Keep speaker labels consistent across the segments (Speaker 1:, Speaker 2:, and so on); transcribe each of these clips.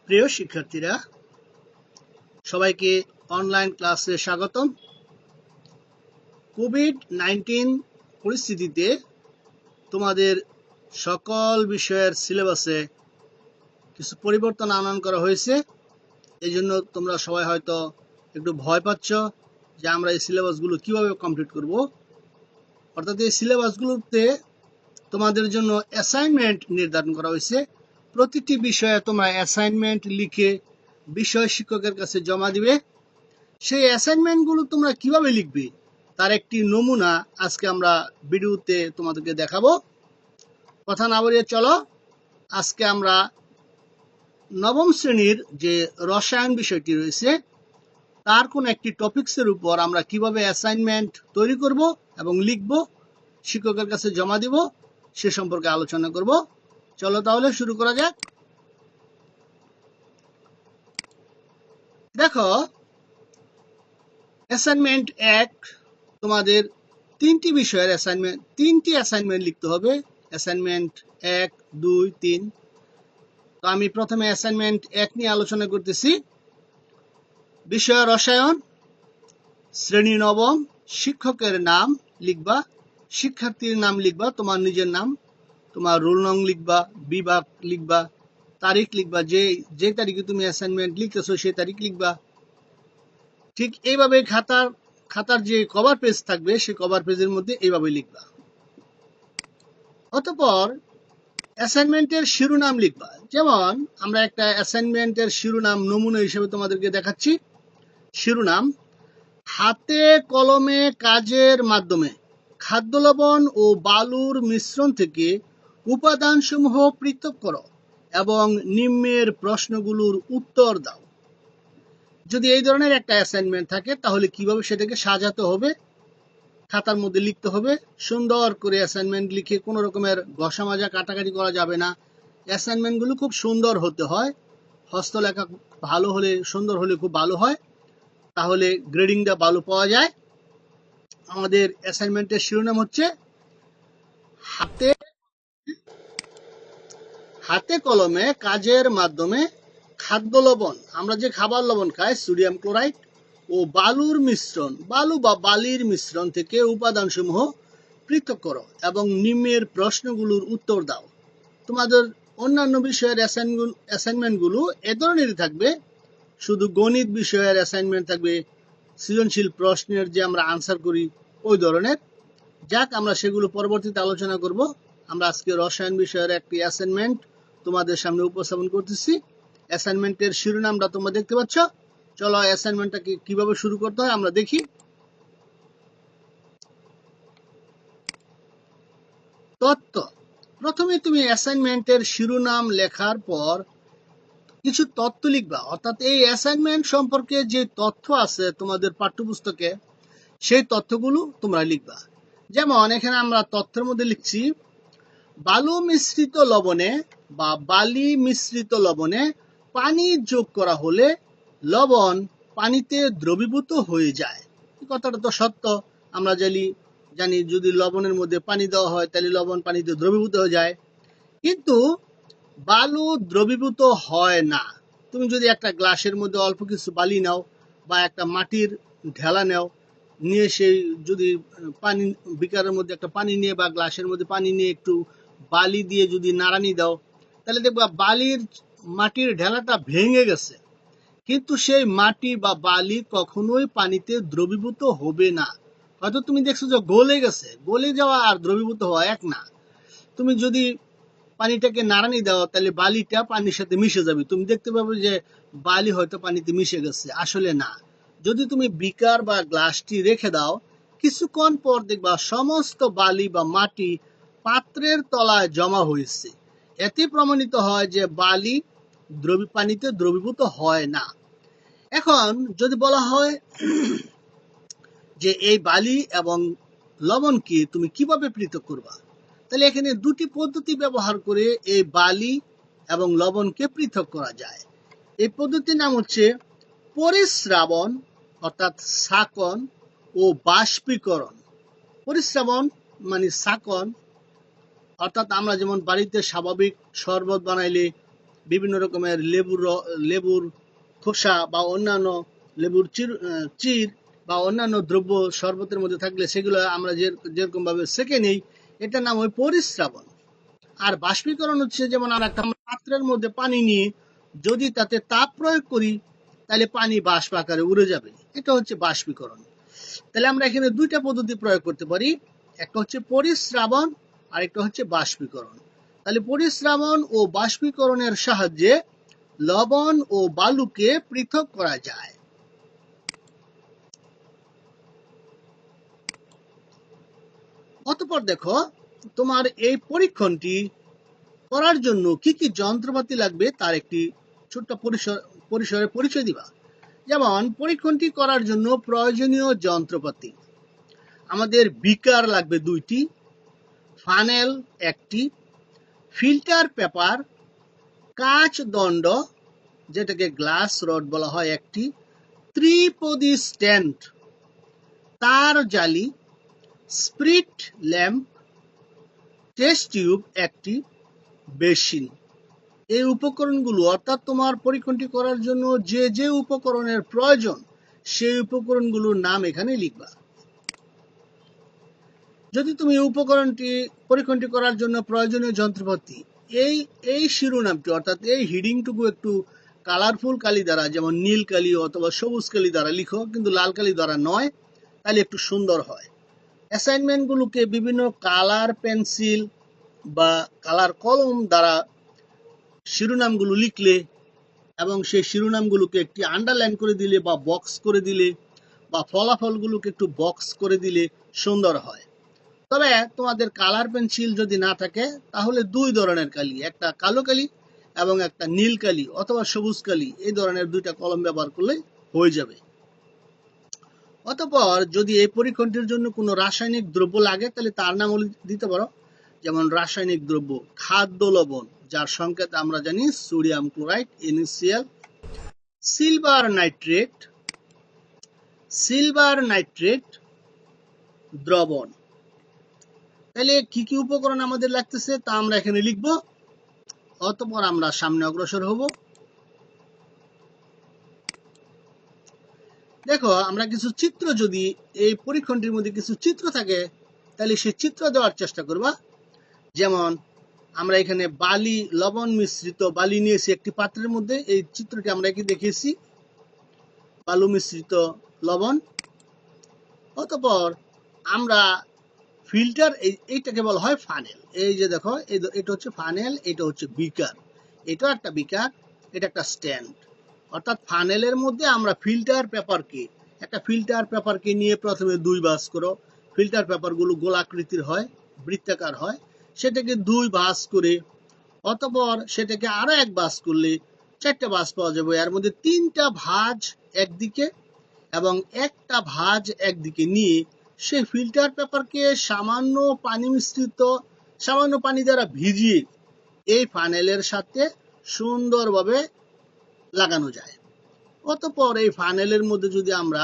Speaker 1: প্রিয় শিক্ষার্থীরা, সবাইকে অনলাইন ক্লাসে স্বাগতম। কোভিড-19 পরিস্থিতিতে তোমাদের সকল বিষয়ের সিলেবাসে কিছু পরিবর্তন আনয়ন করা হয়েছে। এই জন্য তোমরা সবাই হয়তো একটু ভয় পাচ্ছ যে আমরা এই সিলেবাসগুলো কিভাবে কমপ্লিট করব। অর্থাৎ এই সিলেবাসগুলোতে তোমাদের জন্য অ্যাসাইনমেন্ট নির্ধারণ করা হয়েছে। প্রতিটি বিষয়ে তোমরা অ্যাসাইনমেন্ট লিখে বিষয় শিক্ষকের কাছে জমা দিবে। সেই অ্যাসাইনমেন্টগুলো তোমরা কিভাবে লিখবে তার একটি নমুনা আজকে আমরা ভিডিওতে তোমাদেরকে দেখাবো। কথা না বাড়িয়ে চলো আজকে আমরা নবম শ্রেণীর যে রসায়ন বিষয়টি রয়েছে তার কোন একটি টপিকসের উপর আমরা কিভাবে অ্যাসাইনমেন্ট তৈরি করব এবং লিখব, শিক্ষকের কাছে জমা দিব, সে সম্পর্কে আলোচনা করব। চলো তাহলে শুরু করা যাক। দেখো, অ্যাসাইনমেন্ট 1 তোমাদের তিনটি বিষয়ের তিনটি অ্যাসাইনমেন্ট লিখতে হবে। অ্যাসাইনমেন্ট 1, 2, 3। তো আমি প্রথমে অ্যাসাইনমেন্ট 1 নিয়ে আলোচনা করতেছি। বিষয় রসায়ন, শ্রেণী নবম, শিক্ষকের নাম লিখবা, শিক্ষার্থীর নাম লিখবা, তোমার নিজের নাম, তোমার রোল নং লিখবা, বিভাগ লিখবা, তারিখ লিখবা, যে তারিখে তুমি অ্যাসাইনমেন্ট লিখতেছো সেই তারিখ লিখবা। ঠিক এইভাবে খাতার যে কভার পেজ থাকবে সেই কভার পেজের মধ্যে এইভাবে লিখবা। অতঃপর অ্যাসাইনমেন্টের শিরোনাম লিখবা। যেমন আমরা একটা অ্যাসাইনমেন্টের শিরোনাম নমুনা হিসেবে তোমাদেরকে দেখাচ্ছি। শিরোনাম: হাতে কলমে কাজের মাধ্যমে খাদ্য লবণ ও বালুর মিশ্রণ থেকে উপাদানসমূহ পৃথক করো এবং নিম্নের প্রশ্নগুলোর উত্তর দাও। যদি এই ধরনের একটা অ্যাসাইনমেন্ট থাকে তাহলে কিভাবে সেটাকে সাজাতে হবে, খাতার মধ্যে লিখতে হবে। সুন্দর করে অ্যাসাইনমেন্ট লিখে কোনো রকমের ঘষা মাজা কাটাকাটি করা যাবে না। অ্যাসাইনমেন্টগুলো খুব সুন্দর হতে হয়, হস্তলেখা ভালো হলে, সুন্দর হলে খুব ভালো হয়, তাহলে গ্রেডিংটা ভালো পাওয়া যায়। আমাদের অ্যাসাইনমেন্টের শিরোনাম হচ্ছে হাতে কলমে কাজের মাধ্যমে খাদ্য লবণ, আমরা যে খাবার লবণ খাই সোডিয়াম ক্লোরাইড, ও বালুর মিশ্রণ, বালু বা বালির মিশ্রণ থেকে উপাদানসমূহ পৃথক করো এবং নিম্নের প্রশ্নগুলোর উত্তর দাও। তোমাদের অন্যান্য বিষয়ের অ্যাসাইনমেন্টগুলো এ ধরনেরই থাকবে, শুধু গণিত বিষয়ের অ্যাসাইনমেন্ট থাকবে সৃজনশীল প্রশ্নের যে আমরা আনসার করি ওই ধরনের। যাক, আমরা সেগুলো পরবর্তীতে আলোচনা করব। আমরা আজকে রসায়ন বিষয়ের একটি অ্যাসাইনমেন্ট তোমাদের সামনে উপস্থাপন করতেছি। অ্যাসাইনমেন্টের শিরোনামটা তোমরা দেখতে পাচ্ছ। চলো অ্যাসাইনমেন্টটাকে কিভাবে শুরু করতে হয় আমরা দেখি। তথ্য: প্রথমে তুমি অ্যাসাইনমেন্টের শিরোনাম লেখার পর কিছু তথ্য লিখবা। অর্থাৎ এই অ্যাসাইনমেন্ট সম্পর্কে যে তথ্য আছে তোমাদের পাঠ্যপুস্তকে সেই তথ্যগুলো তোমরা লিখবা। যেমন এখানে আমরা তথ্যের মধ্যে লিখছি বালু মিশ্রিত লবণে বা বালি মিশ্রিত লবণে পানি যোগ করা হলে লবণ পানিতে দ্রবীভূত হয়ে যায়। এই কথাটা তো সত্য। আমরা জানি যদি লবণের মধ্যে পানি দেওয়া হয় তাহলে লবণ পানিতে দ্রবীভূত হয়ে যায়, কিন্তু বালু দ্রবীভূত হয় না। তুমি যদি একটা গ্লাসের মধ্যে অল্প কিছু বালি নাও বা একটা মাটির ঢেলা নাও, নিয়ে সেই যদি পানি বিকারের মধ্যে একটা পানি নিয়ে বা গ্লাসের মধ্যে পানি নিয়ে একটু বালি দিয়ে যদি নাড়ানি দাও, তাহলে দেখবা মাটির ঢেলাটা ভেঙে গেছে, কিন্তু সেই মাটি বা বালি কখনোই পানিতে দ্রবীভূত হবে না। হয়তো তুমি দেখছো যে গলে গেছে, গলে যাওয়া আর দ্রবীভূত হওয়া এক না। তুমি যদি পানিটাকে নাড়ানি দাও তাহলে বালিটা পানির সাথে মিশে যাবে, তুমি দেখতে পাবে যে বালি হয়তো পানিতে মিশে গেছে, আসলে না। যদি তুমি বিকার বা গ্লাসটি রেখে দাও, কিছুক্ষণ পর দেখবা সমস্ত বালি বা মাটি পাত্রের তলায় জমা হয়েছে। এতে প্রমাণিত হয় যে বালি পানিতে দ্রবীভূত হয় না। এখন যদি বলা হয় যে এই বালি এবং লবণকে তুমি কিভাবে পৃথক করবা, তাহলে এখানে দুটি পদ্ধতি ব্যবহার করে এই বালি এবং লবণকে পৃথক করা যায়। এই পদ্ধতির নাম হচ্ছে পরিস্রাবণ অর্থাৎ শাকন ও বাষ্পীকরণ। পরিস্রাবণ শাকন, অর্থাৎ আমরা যেমন বাড়িতে স্বাভাবিক শরবত বানাইলে বিভিন্ন রকমের লেবুর খোসা বা অন্যান্য লেবুর চির বা অন্যান্য দ্রব্য শরবতের মধ্যে থাকলে সেগুলো আমরা যেরকম ভাবে সেকে নেই, এটার নাম হয় পরিস্রাবণ। আর বাষ্পীকরণ হচ্ছে যেমন আর একটা পাত্রের মধ্যে পানি নিয়ে যদি তাতে তাপ প্রয়োগ করি তাহলে পানি বাষ্প আকারে উড়ে যাবে, এটা হচ্ছে বাষ্পীকরণ। তাহলে আমরা এখানে দুইটা পদ্ধতি প্রয়োগ করতে পারি, একটা হচ্ছে পরিস্রাবণ আর একটা হচ্ছে বাষ্পীকরণ। তাহলে পরিস্রাবণ ও বাষ্পীকরণের সাহায্যে লবণ ও বালুকে পৃথক করা যায়। অতঃপর দেখো, তোমার এই পরীক্ষণটি করার জন্য কি কি যন্ত্রপাতি লাগবে তার একটি ছোট্ট পরিসরে পরিচয় দিবা। যেমন পরীক্ষণটি করার জন্য প্রয়োজনীয় যন্ত্রপাতি, আমাদের বিকার লাগবে 2টি, ফানেল 1টি, ফিল্টার পেপার, কাঁচ দণ্ড যেটাকে গ্লাস রড বলা হয় 1টি, ত্রিপদী স্ট্যান্ড, তার জালি, স্প্রিট ল্যাম্প, টেস্ট টিউব 1টি, বেসিন। এই উপকরণগুলো অর্থাৎ তোমার পরীক্ষণটি করার জন্য যে যে উপকরণের প্রয়োজন সেই উপকরণগুলোর নাম এখানে লিখবা। যদি তুমি পরীক্ষণটি করার জন্য প্রয়োজনীয় যন্ত্রপাতি এই শিরোনামটি অর্থাৎ এই হিডিংটুকু একটু কালারফুল কালি দ্বারা, যেমন নীল কালি অথবা সবুজ কালি দ্বারা লিখো, কিন্তু লাল কালি দ্বারা নয়, তাহলে একটু সুন্দর হয়। অ্যাসাইনমেন্টগুলোকে বিভিন্ন কালার পেন্সিল বা কালার কলম দ্বারা শিরোনামগুলো লিখলে এবং সেই শিরোনামগুলোকে একটি আন্ডারলাইন করে দিলে বা বক্স করে দিলে বা ফলাফলগুলোকে একটু বক্স করে দিলে সুন্দর হয়। তবে তোমাদের কালার পেন্সিল যদি না থাকে তাহলে 2 ধরনের কালি, একটা কালো কালি এবং একটা নীল কালি অথবা সবুজ কালি, এই ধরনের 2টা কলম ব্যবহার করলে হয়ে যাবে। অতঃপর যদি এই পরীক্ষণটির জন্য কোনো রাসায়নিক দ্রব্য লাগে তাহলে তার নাম দিতে পারো, যেমন রাসায়নিক দ্রব্য খাদ্য লবণ, যার সংকেত আমরা জানি sodium chloride NaCl, silver nitrate দ্রবণ। তাহলে কি কি উপকরণ আমাদের লাগতেছে তা আমরা এখানে লিখব। অতঃপর আমরা সামনে অগ্রসর হব। দেখো, আমরা কিছু চিত্র, যদি এই পরীক্ষণটির মধ্যে কিছু চিত্র থাকে তাহলে সেই চিত্র দেওয়ার চেষ্টা করবা। যেমন আমরা এখানে লবণ মিশ্রিত বালি নিয়েছি একটি পাত্রের মধ্যে, এই চিত্রটি আমরা কি দেখিয়েছি, বালু মিশ্রিত লবণ। অতঃপর আমরা ফিল্টার, এইটাকে বলা হয় ফানেল। এই যে দেখো, এটা হচ্ছে ফানেল, এটা হচ্ছে বিকার, এটা একটা বিকার, এটা একটা স্ট্যান্ড। অর্থাৎ ফানেলের মধ্যে আমরা একটা ফিল্টার পেপারকে নিয়ে প্রথমে 2 ভাঁজ করো। ফিল্টার পেপারগুলো গোলাকৃতির হয়, বৃত্তাকার হয়, সেটাকে 2 ভাঁজ করে অতঃপর সেটাকে আরো 1 ভাঁজ করলে 4টা ভাঁজ পাওয়া যাবে। এর মধ্যে 3টা ভাঁজ একদিকে এবং একটা ভাঁজ একদিকে নিয়ে সেই ফিল্টার পেপারকে সামান্য পানি দ্বারা ভিজিয়ে এই ফানেলের সাথে সুন্দরভাবে লাগানো যায়। অতঃপর এই ফানেলের মধ্যে যদি আমরা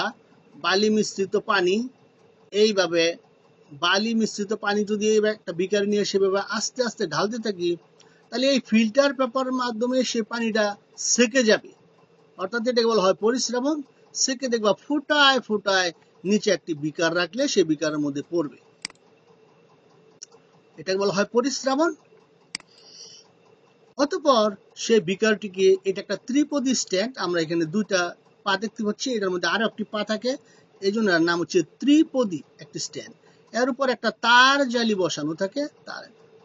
Speaker 1: বালি মিশ্রিত পানি যদি একটা বিকার নিয়ে সেভাবে আস্তে আস্তে ঢালতে থাকি, তাহলে এই ফিল্টার পেপারের মাধ্যমে সে পানিটা সেকে যাবে। অর্থাৎ এটাকে বলা হয় পরিস্রাবণ। সেকে দেখবা ফুটায় ফুটায় নিচে একটি বিকার রাখলে সে বিকারের মধ্যে পড়বে, এটাকে বলা হয় পরিস্রাবণ। অতঃপর সেই বিকারটিকে, এটা একটা ত্রিপদী স্ট্যান্ড, আমরা এখানে 2টা পা দেখতে পাচ্ছি, এটার মধ্যে আরো একটি পা থাকে, এই জন্য এর নাম হচ্ছে ত্রিপদী একটি স্ট্যান্ড। এর উপর একটা তার জালি বসানো থাকে,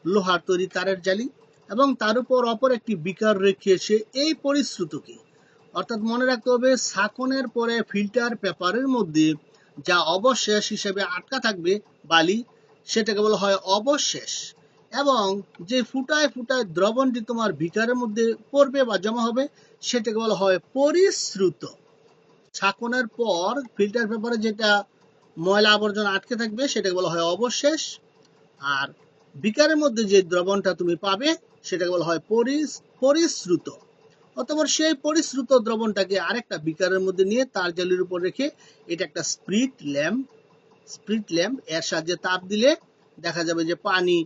Speaker 1: লোহার তৈরি তারের জালি, এবং তার উপর অপর একটি বিকার রেখেছে এই পরিশ্রুতকে। অর্থাৎ মনে রাখতে হবে, ছাঁকনের পরে ফিল্টার পেপারের মধ্যে যা অবশেষ হিসেবে আটকা থাকবে বালি, সেটাকে বলা হয় অবশেষ। এবং যে ফুটায় ফুটায় দ্রবণটি তোমার বিকারের মধ্যে পড়বে বা জমা হবে সেটাকে বলা হয় পরিশ্রুত। ছাঁকনের পর ফিল্টার পেপারে যেটা ময়লা আবর্জনা আটকে থাকবে সেটাকে বলা হয় অবশেষ, আর বিকারের মধ্যে যে দ্রবণটা তুমি পাবে সেটাকে বলা হয় পরিশ্রুত। অতঃপর সেই পরিশ্রুত দ্রবণটাকে আরেকটা বিকারের মধ্যে নিয়ে তার জালির উপর রেখে, এটা একটা স্প্রিট ল্যাম্প, এর সাহায্যে তাপ দিলে দেখা যাবে যে পানি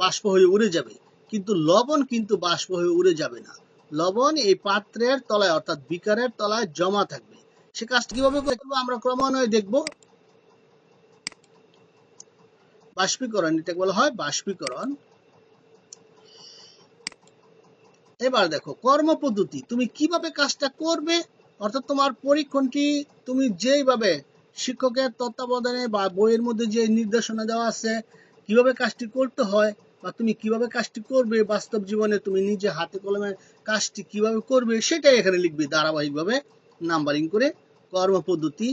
Speaker 1: বাষ্প হয়ে উড়ে যাবে, কিন্তু লবণ কিন্তু বাষ্প হয়ে উড়ে যাবে না, লবণ এই পাত্রের তলায় অর্থাৎ বিকারের তলায় জমা থাকবে। সে কাজটা কিভাবে করবো আমরা ক্রমান্বয়ে দেখব। বাষ্পীকরণ, এটাকে বলা হয় বাষ্পীকরণ। এবার দেখো কর্মপদ্ধতি, তুমি কিভাবে কাজটা করবে, অর্থাৎ তোমার পরীক্ষণটি তুমি যেইভাবে শিক্ষকের তত্ত্বাবধানে বা বইয়ের মধ্যে যে নির্দেশনা দেওয়া আছে কিভাবে কাজটি করতে হয় বা তুমি কিভাবে কাজটি করবে বাস্তব জীবনে তুমি নিজে হাতে কলমে কাজটি কিভাবে করবে সেটাই এখানে লিখবে ধারাবাহিকভাবে নাম্বারিং করে। কর্মপদ্ধতি,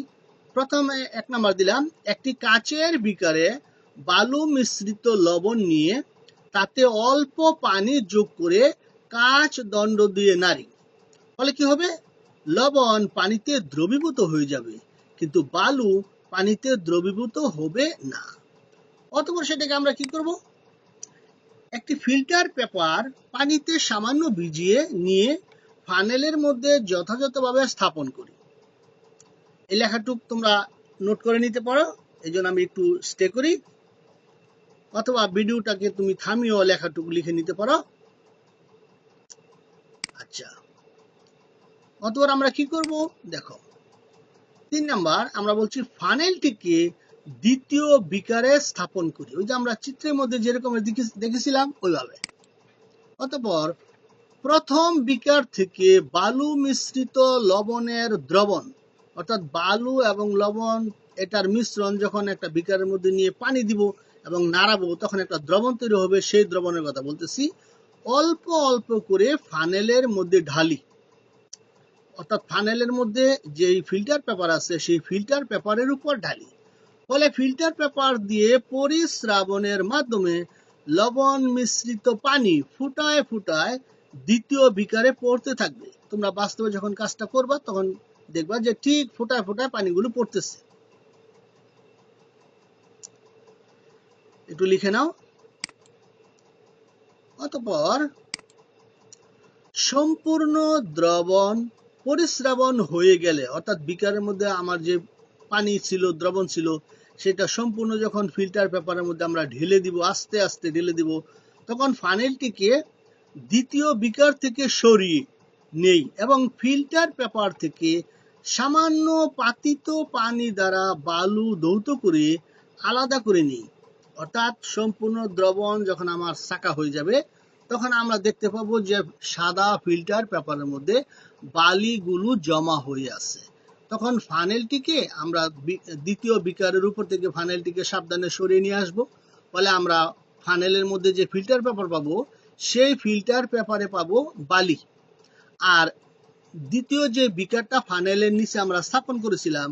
Speaker 1: প্রথমে 1 নাম্বার দিলাম, একটি কাচের বিকারে বালু মিশ্রিত লবণ নিয়ে তাতে অল্প পানি যোগ করে কাঁচ দণ্ড দিয়ে নাড়ি, ফলে কি হবে, লবণ পানিতে দ্রবীভূত হয়ে যাবে কিন্তু বালু পানিতে দ্রবীভূত হবে না। অতঃপর সেটাকে আমরা কি করব, একটি ফিল্টার পেপার পানিতে সামান্য ভিজিয়ে নিয়ে ফানেলের মধ্যে যথাযথভাবে স্থাপন করি। এই লেখাটুক তোমরা নোট করে নিতে পারো, এই জন্য আমি একটু স্টে করি, অথবা ভিডিওটাকে তুমি থামিয়েও লেখাটুকু লিখে নিতে পারো। আচ্ছা, অতঃপর আমরা কি করব দেখো, 3 নাম্বার আমরা বলছি ফানেলটিকে দ্বিতীয় বিকারে স্থাপন করি, ওই যে আমরা চিত্রের মধ্যে যেরকম দেখেছিলাম ওইভাবে। অতঃপর প্রথম বিকার থেকে বালু মিশ্রিত লবণের দ্রবণ, অর্থাৎ বালু এবং লবণ এটার মিশ্রণ যখন একটা বিকারের মধ্যে নিয়ে পানি দিব এবং নাড়াবো তখন একটা দ্রবণ তৈরি হবে, সেই দ্রবণের কথা বলতেছি, অল্প অল্প করে ফানেলের মধ্যে ঢালি, অর্থাৎ ফানেলের মধ্যে যেই ফিল্টার পেপার আছে সেই ফিল্টার পেপারের উপর ঢালি, ফলে ফিল্টার পেপার দিয়ে পরিস্রাবনের মাধ্যমে লবণ মিশ্রিত পানি ফুটায় ফুটায় দ্বিতীয় বিকারে পড়তে থাকবে। তোমরা বাস্তবে যখন কাজটা করবা তখন দেখবা যে ঠিক ফুটায় ফুটায় পানিগুলো পড়তেছে। একটু লিখে নাও। অতঃপর সম্পূর্ণ দ্রবণ পরিস্রাবণ হয়ে গেলে, অর্থাৎ বিকারের মধ্যে আমার যে পানি ছিল দ্রবণ ছিল সেটা সম্পূর্ণ যখন ফিল্টার পেপারের মধ্যে আমরা ঢেলে দিব, আস্তে আস্তে ঢেলে দিব, তখন ফানেলটিকে দ্বিতীয় বিকার থেকে সরিয়ে নেই এবং ফিল্টার পেপার থেকে সামান্য পাতিত পানি দ্বারা বালু ধৌত করে আলাদা করে নিই। অর্থাৎ সম্পূর্ণ দ্রবণ যখন আমার ছাঁকা হয়ে যাবে তখন আমরা দেখতে পাবো যে সাদা ফিল্টার পেপারের মধ্যে বালিগুলো জমা হয়ে আছে, তখন ফানেলটিকে আমরা দ্বিতীয় বিকারের উপর থেকে ফানেলটিকে সাবধানে সরিয়ে নিয়ে আসবো, ফলে আমরা ফানেলের মধ্যে যে ফিল্টার পেপার পাবো সেই ফিল্টার পেপারে পাবো বালি, আর দ্বিতীয় যে বিকারটা ফানেলের নিচে আমরা স্থাপন করেছিলাম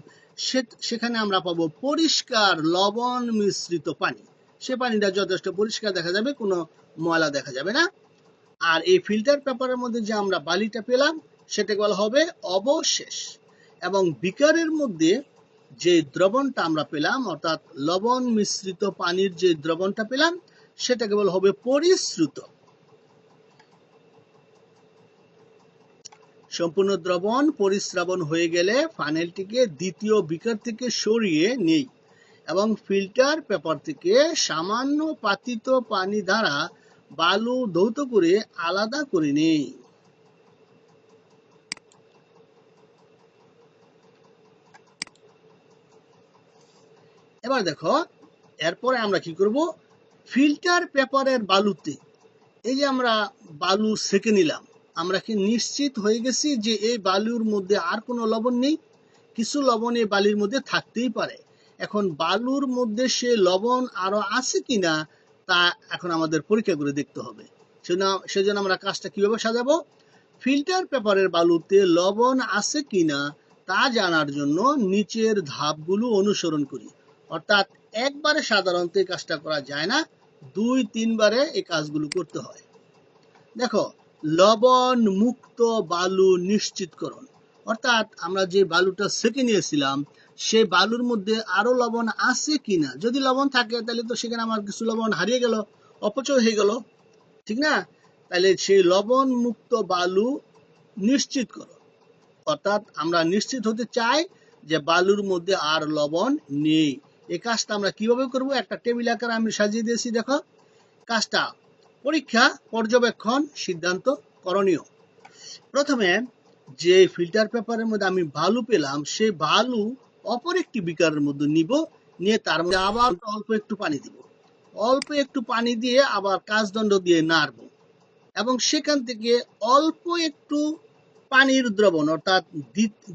Speaker 1: সেখানে আমরা পাবো পরিষ্কার লবণ মিশ্রিত পানি, সে পানিটা যথেষ্ট পরিষ্কার দেখা যাবে, কোনো ময়লা দেখা যাবে না। আর এই ফিল্টার পেপারের মধ্যে যে আমরা বালিটা পেলাম সেটাকে বলা হবে অবশেষ, এবং বিকারের মধ্যে যে দ্রবণটা আমরা পেলাম অর্থাৎ লবণ মিশ্রিত পানির যে দ্রবণটা পেলাম সেটাকে বলা হবে পরিশ্রুত। সম্পূর্ণ দ্রবণ পরিস্রাবণ হয়ে গেলে ফানেলটিকে দ্বিতীয় বিকার থেকে সরিয়ে নেই এবং ফিল্টার পেপার থেকে সামান্য পাতিত পানি দ্বারা বালু ধৌত করে আলাদা করে নেই। এবার দেখো এরপরে আমরা কি করব, ফিল্টার পেপারের বালুতে এই যে আমরা বালু সেকে নিলাম, আমরা কি নিশ্চিত হয়ে গেছি যে এই বালুর মধ্যে আর কোনো লবণ নেই? কিছু লবণ এই বালির মধ্যে থাকতেই পারে, এখন বালুর মধ্যে সে লবণ আরো আছে কিনা তা এখন আমাদের পরীক্ষা করে দেখতে হবে। সেজন্য আমরা কাজটা কিভাবে সাজাবো, ফিল্টার পেপারের বালুতে লবণ আছে কিনা তা জানার জন্য নিচের ধাপগুলো অনুসরণ করি, অর্থাৎ একবারে সাধারণত এই কাজটা করা যায় না, 2-3 বারে এই কাজগুলো করতে হয়। দেখো, লবণ মুক্ত বালু নিশ্চিতকরণ, অর্থাৎ আমরা যে বালুটা সেকে নিয়েছিলাম সেই বালুর মধ্যে আরো লবণ আছে কিনা, যদি লবণ থাকে তাহলে তো সেখানে আমার কিছু লবণ হারিয়ে গেল, অপচয় হয়ে গেল, ঠিক না? তাহলে সেই লবণ মুক্ত বালু নিশ্চিত করো, অর্থাৎ আমরা নিশ্চিত হতে চাই যে বালুর মধ্যে আর লবণ নেই। এই কাজটা আমরা কিভাবে করব, একটা টেবিল আকারে আমি সাজিয়ে দিয়েছি, দেখো কাজটা পরীক্ষা, পর্যবেক্ষণ, সিদ্ধান্ত, করণীয়। প্রথমে যে ফিল্টার পেপারের মধ্যে আমি বালু পেলাম, সেই বালু অপর একটি বিকারের মধ্যে নিব, নিয়ে তার মধ্যে আবার অল্প একটু পানি দিব। অল্প একটু পানি দিয়ে আবার কাঁচদণ্ড দিয়ে নাড়ব, এবং সেখান থেকে অল্প একটু পানির দ্রবণ, অর্থাৎ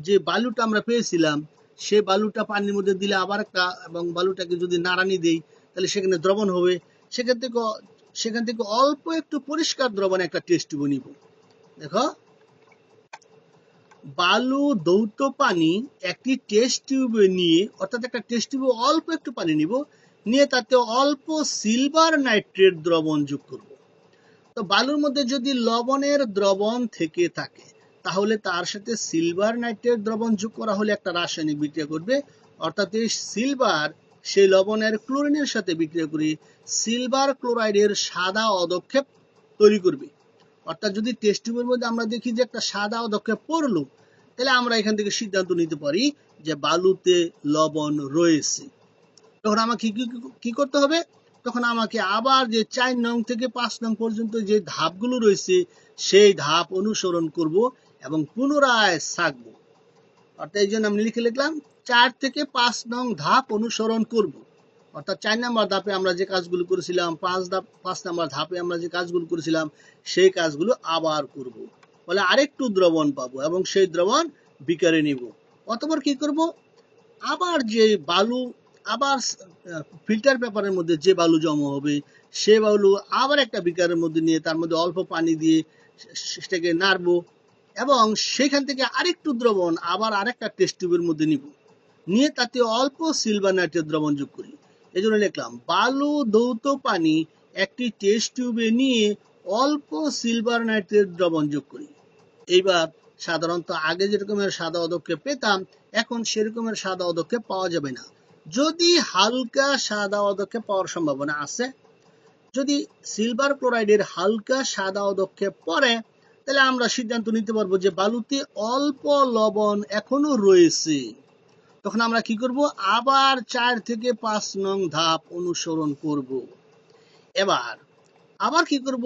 Speaker 1: যে বালুটা আমরা পেয়েছিলাম সে বালুটা পানির মধ্যে দিলে আবার একটা, এবং বালুটাকে যদি নাড়ানি দেই তাহলে সেখানে দ্রবণ হবে। সেখান থেকে অল্প একটু পরিষ্কার দ্রবণ একটা টেস্ট টিউব নিব। দেখো, বালু, দৌত পানি একটি টেস্ট টিউবে নিয়ে, অর্থাৎ একটা টেস্ট টিউবে অল্প একটু পানি নিব, নিয়ে তাতে অল্প সিলভার নাইট্রেট দ্রবণ যোগ করব। তো বালুর মধ্যে যদি লবণের দ্রবণ থেকে থাকে তাহলে তার সাথে সিলভার নাইট্রেট দ্রবণ যোগ করা হলে একটা রাসায়নিক বিক্রিয়া করবে, অর্থাৎ এই সিলভার সেই লবণের ক্লোরিনের সাথে বিক্রিয়া করে সিলভার ক্লোরাইডের সাদা অধক্ষেপ তৈরি করবে। অর্থাৎ যদি টেস্ট টিউবের মধ্যে আমরা দেখি যে একটা সাদা অধক্ষেপ পড়লো, তাহলে আমরা এখান থেকে সিদ্ধান্ত নিতে পারি যে বালুতে লবণ রয়েছে। তখন আমাকে কি করতে হবে? তখন আমাকে আবার যে 4 নং থেকে 5 নং পর্যন্ত যে ধাপগুলো রয়েছে সেই ধাপ অনুসরণ করব এবং পুনরায় ছাঁকবো। অর্থাৎ এই জন্য আমি লিখলাম 4 থেকে 5 নং ধাপ অনুসরণ করব। অর্থাৎ 4 নম্বর ধাপে আমরা যে কাজগুলো করেছিলাম, 5 নম্বর ধাপে আমরা যে কাজগুলো করেছিলাম সেই কাজগুলো আবার করব। বলে আরেকটু দ্রবণ পাবো এবং সেই দ্রবণ বিকারে নিব। অতঃপর কি করব? আবার যে বালু, আবার ফিল্টার পেপারের মধ্যে যে বালু জমা হবে সে বালু আবার একটা বিকারের মধ্যে নিয়ে তার মধ্যে অল্প পানি দিয়ে সেটাকে নাড়বো, এবং সেখান থেকে আরেকটু দ্রবণ আবার আরেকটা টেস্ট টিউবের মধ্যে নিব, নিয়ে তাতে অল্প সিলভার নাইট্রেট দ্রবণ যোগ করি। এই জন্য লিখলাম বালু, দৌত পানি একটি টেস্ট টিউবে নিয়ে অল্প সিলভার নাইট্রেট দ্রবণ যোগ করি। এইবার সাধারণত আগে যেরকমের সাদা অধক্ষেপ পেতাম এখন সেরকমের সাদা অধক্ষেপ পাওয়া যাবে না। যদি হালকা সাদা অধক্ষেপ পাওয়ার সম্ভাবনা আছে, যদি সিলভার ক্লোরাইডের হালকা সাদা অধক্ষেপ পড়ে তাহলে আমরা সিদ্ধান্ত নিতে পারবো যে বালুতে অল্প লবণ এখনো রয়েছে। তখন আমরা কি করব? আবার 4 থেকে 5 নং ধাপ অনুসরণ করব। এবার আবার কি করব?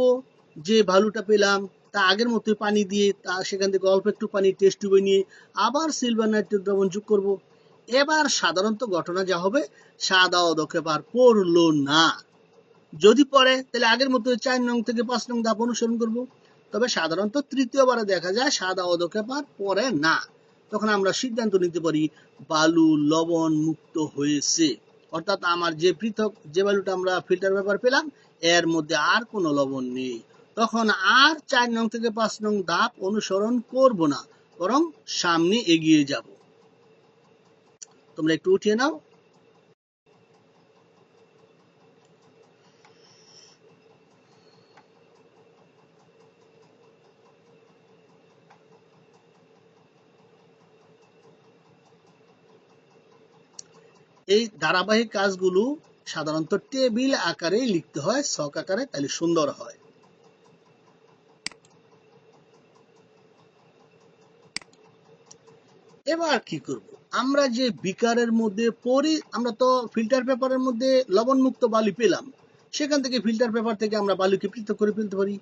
Speaker 1: যে বালুটা পেলাম তা আগের মতো পানি দিয়ে সেখান থেকে অল্প একটু পানি টেস্ট টিউবে নিয়ে আবার সিলভার নাইট্রেট দ্রবণ যোগ করব। এবার সাধারণত ঘটনা যা হবে, সাদা অধক্ষেপ আর পড়লো না। যদি পড়ে তাহলে আগের মতো 4 নং থেকে 5 নং ধাপ অনুসরণ করব। তবে সাধারণত তৃতীয়বারে দেখা যায় সাদা অধক্ষেপ আর পড়ে না। তখন আমরা সিদ্ধান্ত নিতে পারি বালু লবণ মুক্ত হয়েছে, অর্থাৎ আমার যে বালুটা আমরা ফিল্টার পেপার পেলাম এর মধ্যে আর কোনো লবণ নেই। তখন আর 4 নং থেকে 5 নং ধাপ অনুসরণ করব না, বরং সামনে এগিয়ে যাব। তোমরা একটু উঠিয়ে নাও। এই ধারাবাহিক কাজগুলো সাধারণত টেবিল আকারে লিখতে হয়, ছক আকারে, তাহলে সুন্দর হয়। এবার কি করব? আমরা যে বিকারের মধ্যে আমরা তো ফিল্টার পেপারের মধ্যে লবণ মুক্ত বালু পেলাম, সেখান থেকে ফিল্টার পেপার থেকে আমরা বালুকে পৃথক করে ফেলতে পারি।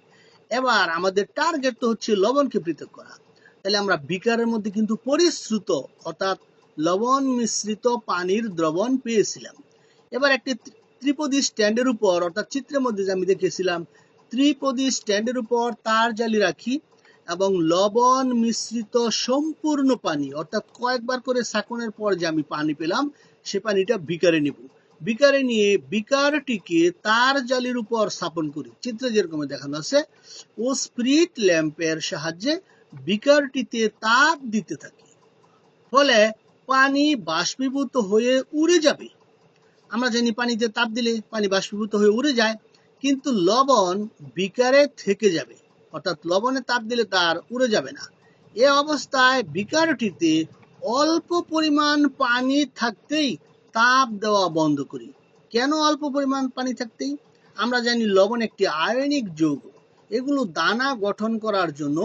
Speaker 1: এবার আমাদের টার্গেট তো হচ্ছে লবণকে পৃথক করা। তাহলে আমরা বিকারের মধ্যে কিন্তু পরিশ্রুত, অর্থাৎ লবণ মিশ্রিত পানির দ্রবণ পেয়েছিলাম। এবার একটি ত্রিপদী স্ট্যান্ডের উপর, অর্থাৎ চিত্রের মধ্যে যে আমি দেখেছিলাম, ত্রিপদী স্ট্যান্ডের উপর তার জালি রাখি এবং লবণ মিশ্রিত সম্পূর্ণ পানি, অর্থাৎ কয়েকবার করে ছাঁকনের পর যে আমি পানি পেলাম সে পানিটা বিকারে নিব। বিকারে নিয়ে বিকারটিকে তার জালির উপর স্থাপন করি। চিত্রে যেরকম দেখানো আছে, ও স্পিরিট ল্যাম্পের সাহায্যে বিকারটিতে তাপ দিতে থাকি, ফলে পানি বাষ্পীভূত হয়ে উড়ে যাবে। আমরা জানি পানিতে তাপ দিলে পানি বাষ্পীভূত হয়ে উড়ে যায়, কিন্তু লবণ বিকারে থেকে যাবে, অর্থাৎ লবণে তাপ দিলে তার উড়ে যাবে না। এ অবস্থায় বিকারটিতে অল্প পরিমাণ পানি থাকতেই তাপ দেওয়া বন্ধ করি। কেন অল্প পরিমাণ পানি থাকতেই? আমরা জানি লবণ একটি আয়নিক যৌগ। এগুলো দানা গঠন করার জন্য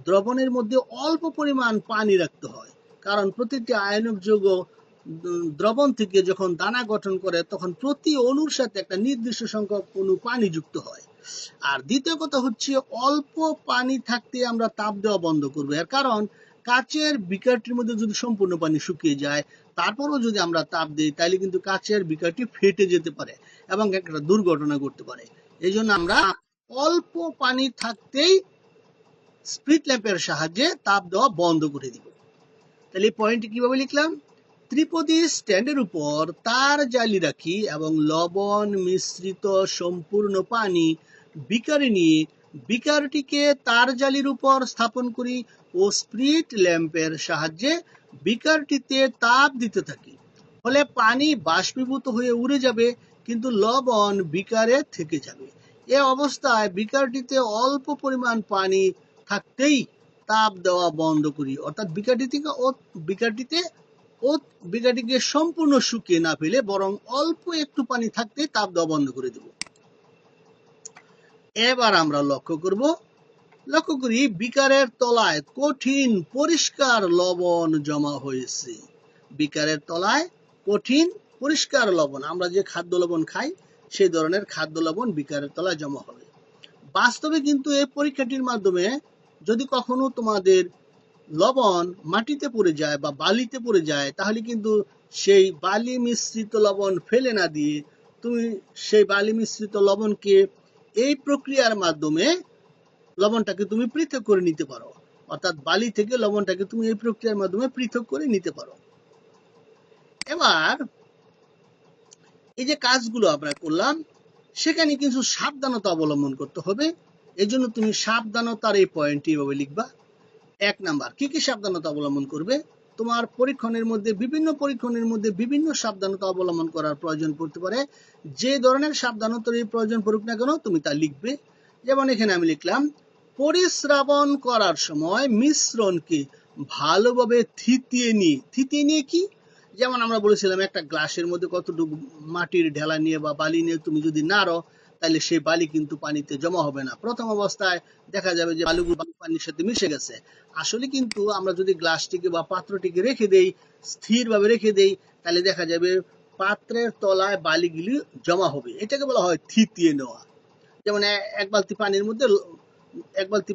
Speaker 1: দ্রবণের মধ্যে অল্প পরিমাণ পানি রাখতে হয়, কারণ প্রতিটি আয়নিক যৌগ দ্রবণ থেকে যখন দানা গঠন করে তখন প্রতি অণুর সাথে একটা নির্দিষ্ট সংখ্যক অণু পানি যুক্ত হয়। আর দ্বিতীয় কথা হচ্ছে অল্প পানি থাকতে আমরা তাপ দেওয়া বন্ধ করবো। এর কারণ কাচের বিকারটির মধ্যে যদি সম্পূর্ণ পানি শুকিয়ে যায়, তারপরও যদি আমরা তাপ দিই, তাহলে কিন্তু কাচের বিকারটি ফেটে যেতে পারে এবং একটা দুর্ঘটনা ঘটতে পারে। এই জন্য আমরা অল্প পানি থাকতেই স্প্রিট ল্যাম্পের সাহায্যে তাপ দেওয়া বন্ধ করে দিব। তাহলে এই পয়েন্টটি কিভাবে লিখলাম? ত্রিপদী স্ট্যান্ডের উপর তার জালি রাখি এবং লবণ মিশ্রিত সম্পূর্ণ পানি বিকারে নিয়ে বিকারটিকে তার জালির উপর স্থাপন করি ও স্প্রিট ল্যাম্পের সাহায্যে বিকারটিতে তাপ দিতে থাকি। ফলে পানি বাষ্পীভূত হয়ে উড়ে যাবে, কিন্তু লবণ বিকারে থেকে যাবে। এ অবস্থায় বিকারটিতে অল্প পরিমাণ পানি থাকতেই তাপ দেওয়া বন্ধ করি, অর্থাৎ বিকারটিকে সম্পূর্ণ শুকিয়ে না ফেলে বরং অল্প একটু পানি থাকতেই তাপ দেওয়া বন্ধ করে দেব। এবার আমরা লক্ষ্য করি বিকারের তলায় কঠিন পরিষ্কার লবণ জমা হয়েছে। বিকারের তলায় কঠিন পরিষ্কার লবণ, আমরা যে খাদ্য লবণ খাই সেই ধরনের খাদ্য লবণ বিকারের তলায় জমা হবে। বাস্তবে কিন্তু এই পরীক্ষাটির মাধ্যমে যদি কখনো তোমাদের লবণ মাটিতে পড়ে যায় বা বালিতে পড়ে যায়, তাহলে কিন্তু সেই বালি মিশ্রিত লবণ ফেলে না দিয়ে তুমি সেই বালি মিশ্রিত লবণকে এই প্রক্রিয়ার মাধ্যমে লবণটাকে তুমি পৃথক করে নিতে পারো, অর্থাৎ বালি থেকে লবণটাকে তুমি এই প্রক্রিয়ার মাধ্যমে পৃথক করে নিতে পারো। এবার এই যে কাজগুলো আমরা করলাম, সেখানে কিছু সাবধানতা অবলম্বন করতে হবে। এই জন্য তুমি সাবধানতার এই পয়েন্টটি এভাবে লিখবা। 1 নাম্বার, কি কি সাবধানতা অবলম্বন করবে? তোমার বিভিন্ন পরীক্ষণের মধ্যে বিভিন্ন সাবধানতা অবলম্বন করার প্রয়োজন পড়তে পারে। যে ধরনের সাবধানতার এই প্রয়োজন পড়ুক না কেন, তুমি তা লিখবে। যেমন এখানে আমি লিখলাম, পরিস্রাবণ করার সময় মিশ্রণকে ভালোভাবে থিতিয়ে নিয়ে কি? যেমন আমরা বলেছিলাম, একটা গ্লাসের মধ্যে কতটুকু মাটির ঢেলা নিয়ে বা বালি নিয়ে তুমি যদি নাড়ো, তাহলে সেই বালি কিন্তু পানিতে জমা হবে না। প্রথম অবস্থায় দেখা যাবে যে বালুগুলো পানির সাথে মিশে গেছে। আসলে কিন্তু আমরা যদি গ্লাসটিকে বা পাত্রটিকে স্থিরভাবে রেখে দেই, তাহলে দেখা যাবে পাত্রের তলায় বালিগুলি জমা হবে। এটাকে বলা হয় থিতিয়ে নেওয়া। যেমন এক বালতি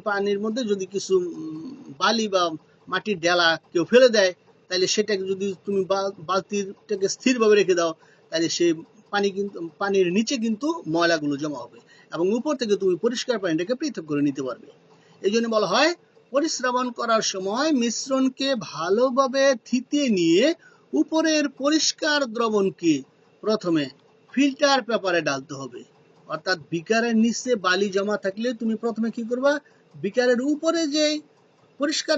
Speaker 1: পানির মধ্যে যদি কিছু বালি বা মাটির ডেলা কেউ ফেলে দেয়, তাহলে সেটাকে যদি তুমি বালতিটাকে স্থিরভাবে রেখে দাও, তাহলে সেই পানির নিচে কিন্তু ময়লাগুলো জমা হবে এবং উপর থেকে তুমি পরিষ্কার পানিটাকে পৃথক করে নিতে পারবে। এই জন্য বলা হয়, পরিস্রাবণ করার সময় মিশ্রণকে ভালোভাবে থিতিয়ে নিয়ে উপরের পরিষ্কার দ্রবণকে প্রথমে ফিল্টার পেপারে ডালতে হবে। অর্থাৎ বিকারের নিচে বালি জমা থাকলে তুমি প্রথমে কি করবা, বিকারের উপরে যে পরিষ্কার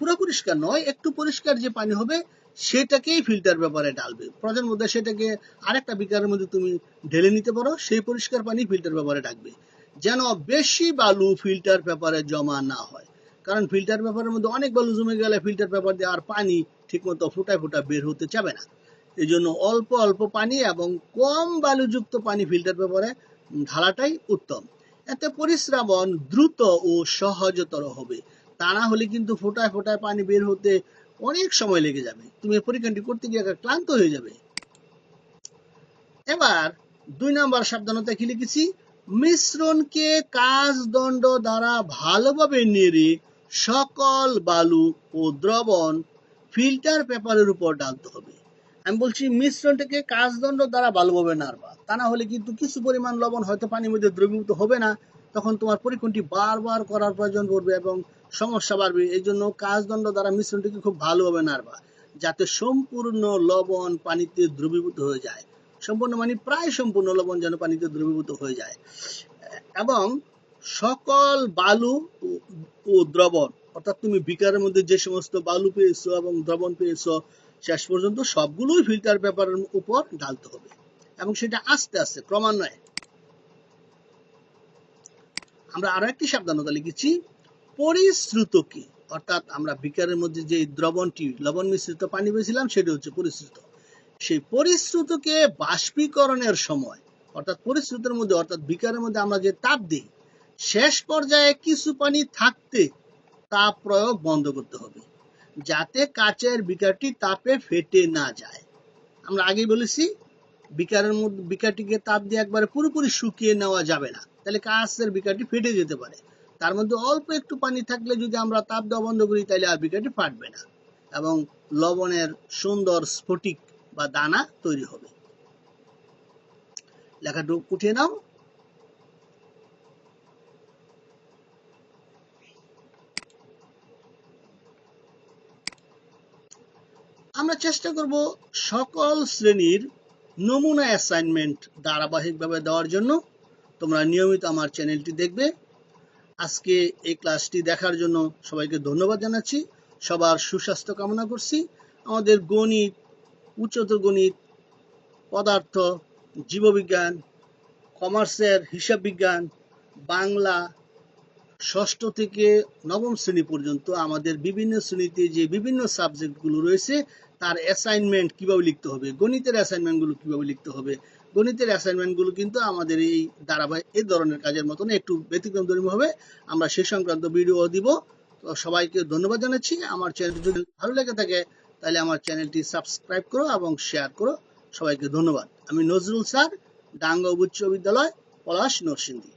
Speaker 1: পুরো পরিষ্কার নয়, একটু পরিষ্কার যে পানি হবে সেটাকেই ফিল্টার পেপারে ডালবে। প্রয়োজন মধ্যে সেটাকে আরেকটা বিকারের মধ্যে তুমি ঢেলে নিতে পারো, সেই পরিষ্কার পানি ফিল্টার পেপারে ডাকবে, যেন বেশি বালু ফিল্টার পেপারে জমা না হয়। কারণ ফিল্টার পেপারের মধ্যে অনেক বালু জমে গেলে ফিল্টার পেপার দিয়ে আর পানি ঠিকমতো ফোটায় বের হতে চাবে না। এই জন্য অল্প অল্প পানি এবং কম বালুযুক্ত পানি ফিল্টার পেপারে ঢালাটাই উত্তম। এতে পরিস্রাবণ দ্রুত ও সহজতর হবে। তা না হলে কিন্তু ফোটায় পানি বের হতে অনেক সময় লেগে যাবে, তুমি পরীক্ষাটি করতে গিয়ে ক্লান্ত হয়ে যাবে। এবার 2 নাম্বার সাবধানতা কি লিখেছি, মিশ্রণকে কাঁচদণ্ড দ্বারা ভালোভাবে নেড়ে সকল বালু ও দ্রবণ ফিল্টার পেপারের উপর ডালতে হবে। আমি বলছি মিশ্রণটাকে কাঁচদণ্ড দ্বারা ভালোভাবে নাড়বা, তা না হলে কিন্তু কিছু পরিমাণ লবণ হয়তো পানির মধ্যে দ্রবীভূত হবে না, তখন তোমার পরীক্ষণটি বারবার করার প্রয়োজন পড়বে এবং সমস্যা বাড়বে। এই জন্য কাঁচদণ্ড দ্বারা মিশ্রণটিকে খুব ভালোভাবে নাড়বা, যাতে সম্পূর্ণ লবণ পানিতে দ্রবীভূত হয়ে যায়। সম্পূর্ণ মানে প্রায় সম্পূর্ণ লবণ যেন পানিতে দ্রবীভূত হয়ে যায় এবং সকল বালু ও দ্রবণ, অর্থাৎ তুমি বিকারের মধ্যে যে সমস্ত বালু পেয়েছো এবং দ্রবণ পেয়েছো, শেষ পর্যন্ত সবগুলোই ফিল্টার পেপারের উপর ঢালতে হবে এবং সেটা আস্তে আস্তে ক্রমান্বয়ে। আমরা আরো একটি সাবধানতা লিখেছি, পরিশ্রুত কি, অর্থাৎ আমরা বিকারের মধ্যে যে দ্রবণটি লবণ মিশ্রিত পানি পেয়েছিলাম সেটি হচ্ছে পরিশ্রুত। সেই পরিশ্রুতকে বাষ্পীকরণের সময়, অর্থাৎ পরিশ্রুতের মধ্যে অর্থাৎ বিকারের মধ্যে আমরা যে তাপ দিই, শেষ পর্যায়ে কিছু পানি থাকতে তাপ প্রয়োগ বন্ধ করতে হবে, যাতে কাচের বিকারটি তাপে ফেটে না যায়। আমরা আগেই বলেছি বিকারটিকে তাপ দিয়ে একবারে পুরোপুরি শুকিয়ে নেওয়া যাবে না, তাহলে কাঁচের বিকারটি ফেটে যেতে পারে। তার মধ্যে অল্প একটু পানি থাকলে যদি আমরা তাপ দেওয়া বন্ধ করি তাহলে আর বিকারটি ফাটবে না এবং লবণের সুন্দর স্ফটিক বা দানা তৈরি হবে। লেখাটা উঠিয়ে নাও। আমরা চেষ্টা করব সকল শ্রেণীর নমুনা অ্যাসাইনমেন্ট ধারাবাহিকভাবে দেওয়ার জন্য। তোমরা নিয়মিত আমার চ্যানেলটি দেখবে। আজকে এই ক্লাসটি দেখার জন্য সবাইকে ধন্যবাদ জানাচ্ছি। সবার সুস্বাস্থ্য কামনা করছি। আমাদের গণিত, উচ্চতর গণিত, পদার্থ, জীববিজ্ঞান, কমার্সের হিসাব বিজ্ঞান, বাংলা, ষষ্ঠ থেকে নবম শ্রেণী পর্যন্ত আমাদের বিভিন্ন শ্রেণীতে যে বিভিন্ন সাবজেক্টগুলো রয়েছে তার অ্যাসাইনমেন্ট কিভাবে লিখতে হবে, গণিতের অ্যাসাইনমেন্টগুলো কিভাবে লিখতে হবে। গণিতের অ্যাসাইনমেন্টগুলো কিন্তু আমাদের এই ধারাবাহিক এই ধরনের কাজের মতন একটু ব্যতিক্রমধর্মী হবে। আমরা সে সংক্রান্ত ভিডিও দিব। তো সবাইকে ধন্যবাদ জানাচ্ছি। আমার চ্যানেলটি যদি ভালো লেগে থাকে তাহলে আমার চ্যানেলটি সাবস্ক্রাইব করো এবং শেয়ার করো। সবাইকে ধন্যবাদ। আমি নজরুল স্যার, ডাঙ্গা উচ্চ বিদ্যালয়, পলাশ, নরসিংদী।